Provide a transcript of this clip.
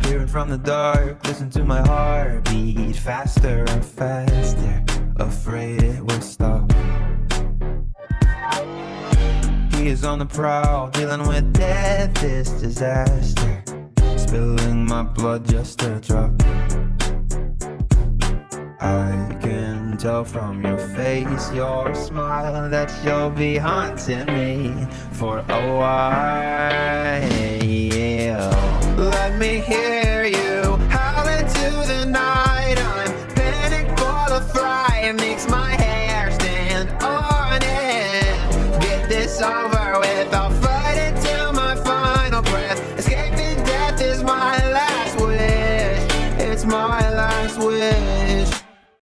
Peering from the dark, listen to my heart beat faster and faster, afraid it will stop. He is on the prowl, dealing with death, this disaster, spilling my blood just a drop. I can tell from your face, your smile, that you'll be haunting me for a while. Let me hear